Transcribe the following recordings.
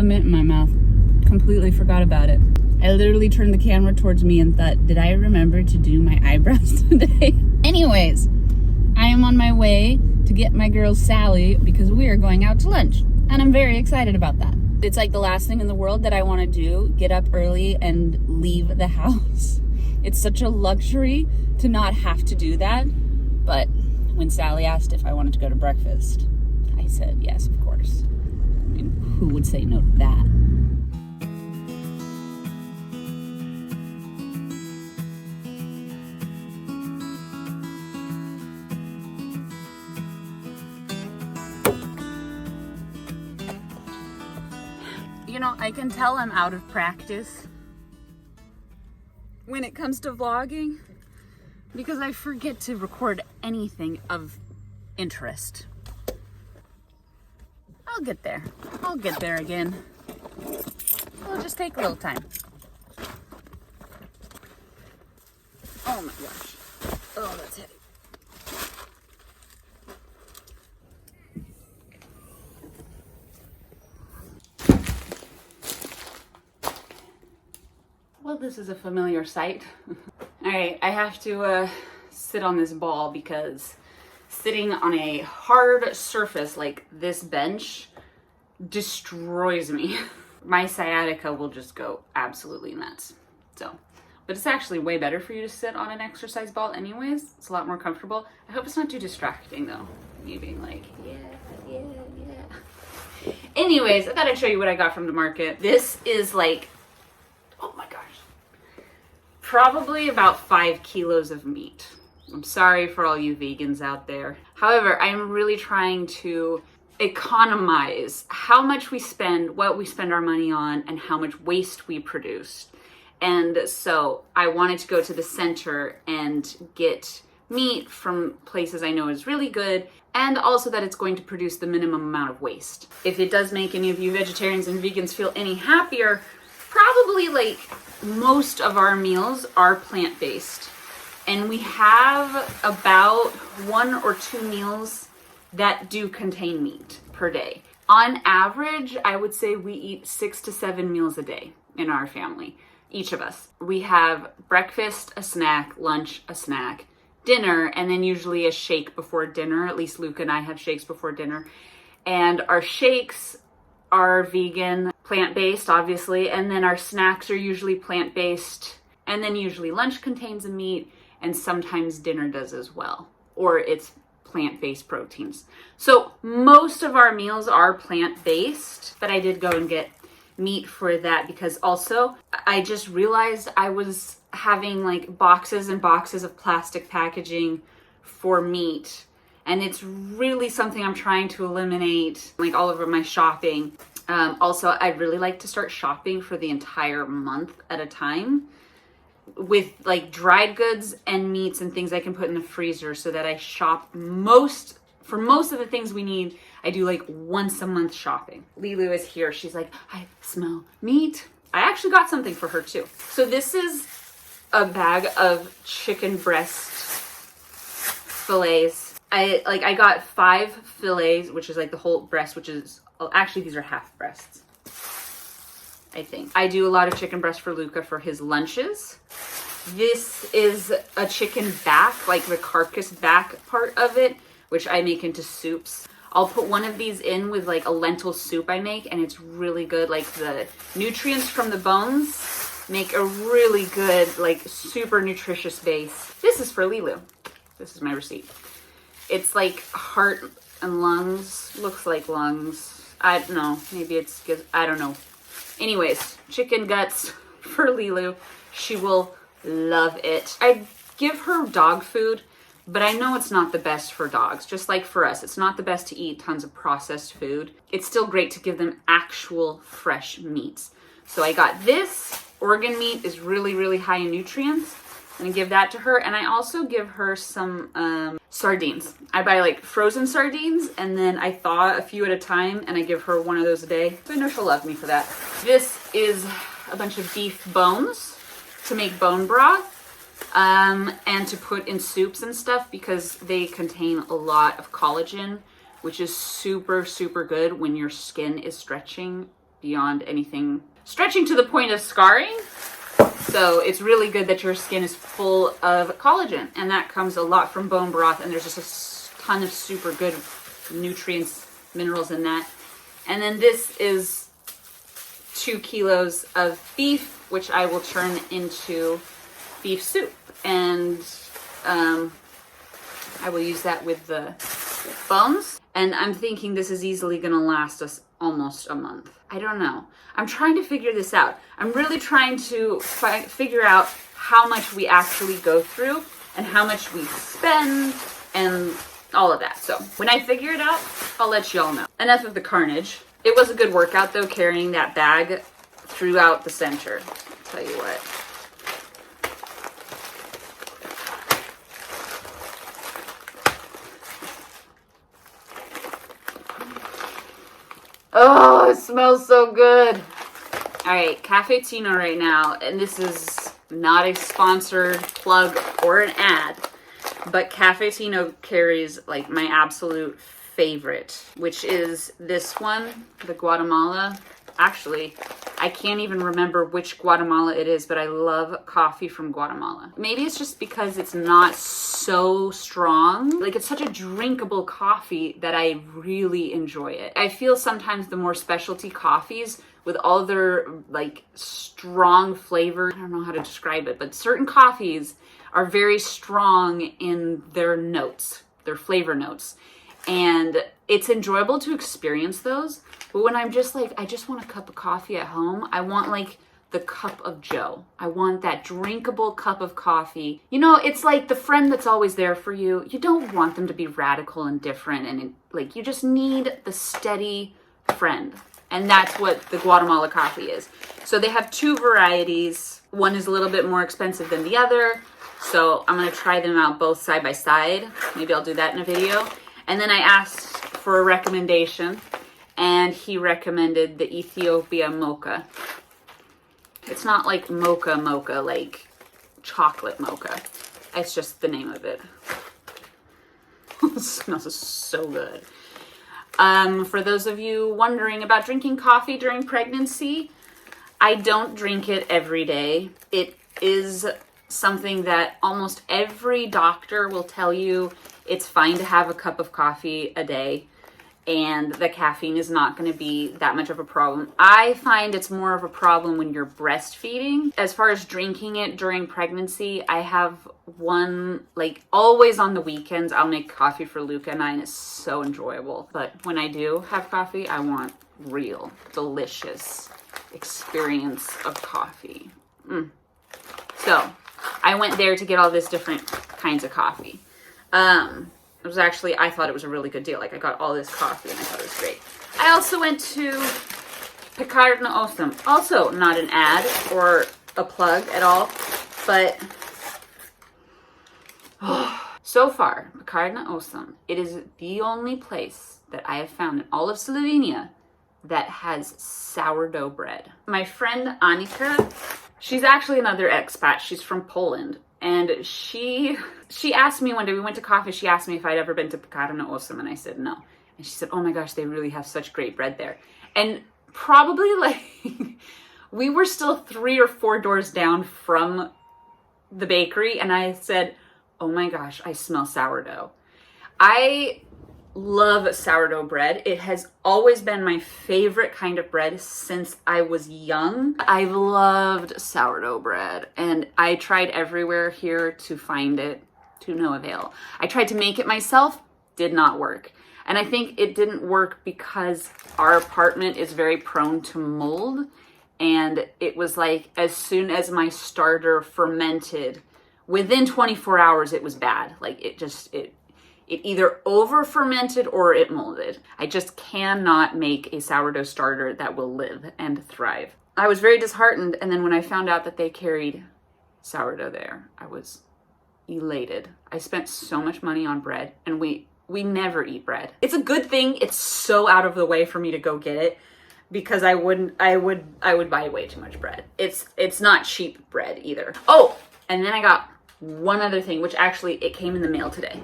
mint in my mouth. Completely forgot about it. I literally turned the camera towards me and thought, did I remember to do my eyebrows today? Anyways, I am on my way to get my girl Sally because we are going out to lunch. And I'm very excited about that. It's like the last thing in the world that I want to do, get up early and leave the house. It's such a luxury to not have to do that. But when Sally asked if I wanted to go to breakfast, I said yes, of course. I mean, who would say no to that? You know, I can tell I'm out of practice when it comes to vlogging because I forget to record anything of interest. I'll get there. I'll get there again. It'll just take a little time. Oh my gosh. Oh, that's heavy. Well, this is a familiar sight. All right, I have to sit on this ball because sitting on a hard surface like this bench destroys me. My sciatica will just go absolutely nuts. So, but it's actually way better for you to sit on an exercise ball anyways. It's a lot more comfortable. I hope it's not too distracting though. Me being like, yeah. Anyways, I thought I'd show you what I got from the market. This is like, oh my gosh, probably about 5 kilos of meat. I'm sorry for all you vegans out there. However, I'm really trying to economize how much we spend, what we spend our money on, and how much waste we produce. And so I wanted to go to the center and get meat from places I know is really good, and also that it's going to produce the minimum amount of waste. If it does make any of you vegetarians and vegans feel any happier, probably like most of our meals are plant-based. And we have about 1 or 2 meals that do contain meat per day. On average, I would say we eat 6 to 7 meals a day in our family, each of us. We have breakfast, a snack, lunch, a snack, dinner, and then usually a shake before dinner. At least Luke and I have shakes before dinner. And our shakes are vegan, plant-based, obviously, and then our snacks are usually plant-based, and then usually lunch contains a meat, and sometimes dinner does as well, or it's plant-based proteins. So most of our meals are plant-based, but I did go and get meat for that because also I just realized I was having like boxes and boxes of plastic packaging for meat, and it's really something I'm trying to eliminate, like all over my shopping. Also, I'd really like to start shopping for the entire month at a time with like dried goods and meats and things I can put in the freezer so that I shop for most of the things we need. I do like once a month shopping. Lilu is here. She's like, I smell meat. I actually got something for her too. So this is a bag of chicken breast fillets. I got 5 fillets, which is like the whole breast, which is, actually these are half breasts, I think. I do a lot of chicken breast for Luca for his lunches. This is a chicken back, like the carcass back part of it, which I make into soups. I'll put one of these in with like a lentil soup I make, and it's really good. Like the nutrients from the bones make a really good, like super nutritious base. This is for Lilu. This is my receipt. It's like heart and lungs, looks like lungs. I don't know, maybe it's good, I don't know. Anyways, chicken guts for Lilu. She will love it. I give her dog food, but I know it's not the best for dogs. Just like for us, it's not the best to eat tons of processed food. It's still great to give them actual fresh meats. So I got this. Organ meat is really, really high in nutrients. I'm gonna give that to her. And I also give her some sardines. I buy like frozen sardines, and then I thaw a few at a time, and I give her one of those a day. So I know she'll love me for that. This is a bunch of beef bones to make bone broth, and to put in soups and stuff because they contain a lot of collagen, which is super, super good when your skin is stretching beyond anything stretching to the point of scarring. So it's really good that your skin is full of collagen, and that comes a lot from bone broth, and there's just a ton of super good nutrients, minerals in that. And then this is 2 kilos of beef, which I will turn into beef soup, and I will use that with the bones. And I'm thinking this is easily going to last us almost a month. I don't know. I'm trying to figure this out. I'm really trying to figure out how much we actually go through and how much we spend and all of that. So when I figure it out, I'll let y'all know. Enough of the carnage. It was a good workout though, carrying that bag throughout the center. I'll tell you what. Oh, it smells so good. All right, Cafetino right now, and this is not a sponsored plug or an ad, but Cafetino carries like my absolute favorite, which is this one, the Guatemala. Actually, I can't even remember which Guatemala it is, but I love coffee from Guatemala. Maybe it's just because it's not so strong. Like, it's such a drinkable coffee that I really enjoy it. I feel sometimes the more specialty coffees with all their like strong flavor, I don't know how to describe it, but certain coffees are very strong in their notes, their flavor notes. And it's enjoyable to experience those. But when I'm just like, I just want a cup of coffee at home, I want like the cup of joe. I want that drinkable cup of coffee. You know, it's like the friend that's always there for you. You don't want them to be radical and different, and like, you just need the steady friend. And that's what the Guatemala coffee is. So they have 2 varieties. One is a little bit more expensive than the other. So I'm gonna try them out both side by side. Maybe I'll do that in a video. And then I asked for a recommendation, and he recommended the Ethiopia mocha. It's not like mocha, like chocolate mocha. It's just the name of it. It smells so good. For those of you wondering about drinking coffee during pregnancy, I don't drink it every day. It is something that almost every doctor will tell you it's fine to have a cup of coffee a day, and the caffeine is not going to be that much of a problem. I find it's more of a problem when you're breastfeeding. As far as drinking it during pregnancy, I have one, like always on the weekends, I'll make coffee for Luca and I, and it's so enjoyable. But when I do have coffee, I want real, delicious experience of coffee. So I went there to get all this different kinds of coffee. It was actually, I thought it was a really good deal. Like, I got all this coffee and I thought it was great. I also went to Picard na Osam. Also not an ad or a plug at all, but so far, Picard na Osam, it is the only place that I have found in all of Slovenia that has sourdough bread. My friend Annika, she's actually another expat. She's from Poland. And she asked me one day, we went to coffee, she asked me if I'd ever been to Pekara na Osam, and I said no. And she said, oh my gosh, they really have such great bread there. And probably like, we were still 3 or 4 doors down from the bakery, and I said, oh my gosh, I smell sourdough. I love sourdough bread. It has always been my favorite kind of bread since I was young. I've loved sourdough bread, and I tried everywhere here to find it, to no avail. I tried to make it myself, did not work. And I think it didn't work because our apartment is very prone to mold, and it was like as soon as my starter fermented, within 24 hours it was bad. Like, it either over fermented or it molded. I just cannot make a sourdough starter that will live and thrive. I was very disheartened, and then when I found out that they carried sourdough there, I was elated. I spent so much money on bread, and we never eat bread. It's a good thing it's so out of the way for me to go get it, because I would buy way too much bread. It's not cheap bread either. Oh, and then I got one other thing, which actually it came in the mail today.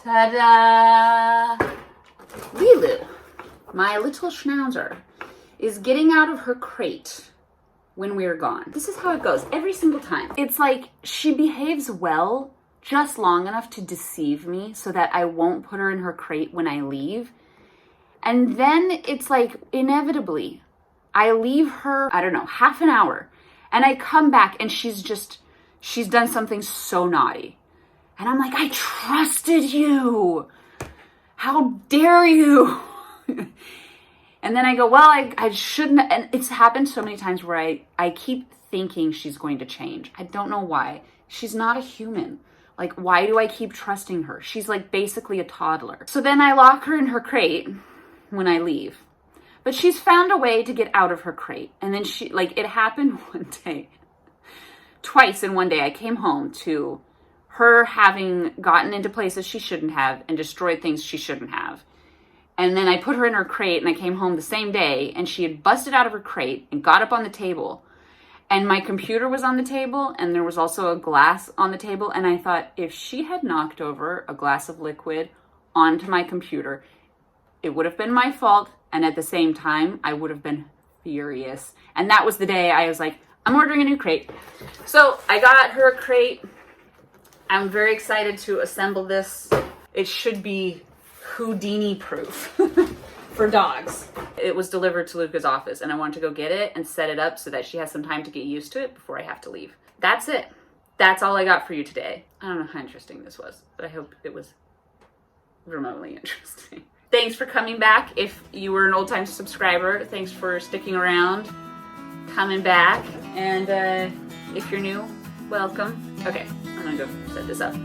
Ta-da! Lilu, my little schnauzer. is getting out of her crate when we're gone. This is how it goes every single time. It's like she behaves well just long enough to deceive me so that I won't put her in her crate when I leave. And then it's like inevitably, I leave her, I don't know, half an hour, and I come back and she's done something so naughty. And I'm like, I trusted you. How dare you? And then I go, well, I shouldn't. And it's happened so many times where I keep thinking she's going to change. I don't know why. She's not a human. Like, why do I keep trusting her? She's like basically a toddler. So then I lock her in her crate when I leave. But she's found a way to get out of her crate. And then it happened one day. Twice in one day, I came home to her having gotten into places she shouldn't have and destroyed things she shouldn't have. And then I put her in her crate and I came home the same day and she had busted out of her crate and got up on the table. And my computer was on the table and there was also a glass on the table. And I thought, if she had knocked over a glass of liquid onto my computer, it would have been my fault. And at the same time, I would have been furious. And that was the day I was like, I'm ordering a new crate. So I got her a crate. I'm very excited to assemble this. It should be Houdini proof for dogs. It was delivered to Luca's office and I wanted to go get it and set it up so that she has some time to get used to it before I have to leave. That's it. That's all I got for you today. I don't know how interesting this was, but I hope it was remotely interesting. Thanks for coming back. If you were an old-time subscriber, thanks for sticking around, coming back. And if you're new, welcome. Okay, I'm gonna go set this up.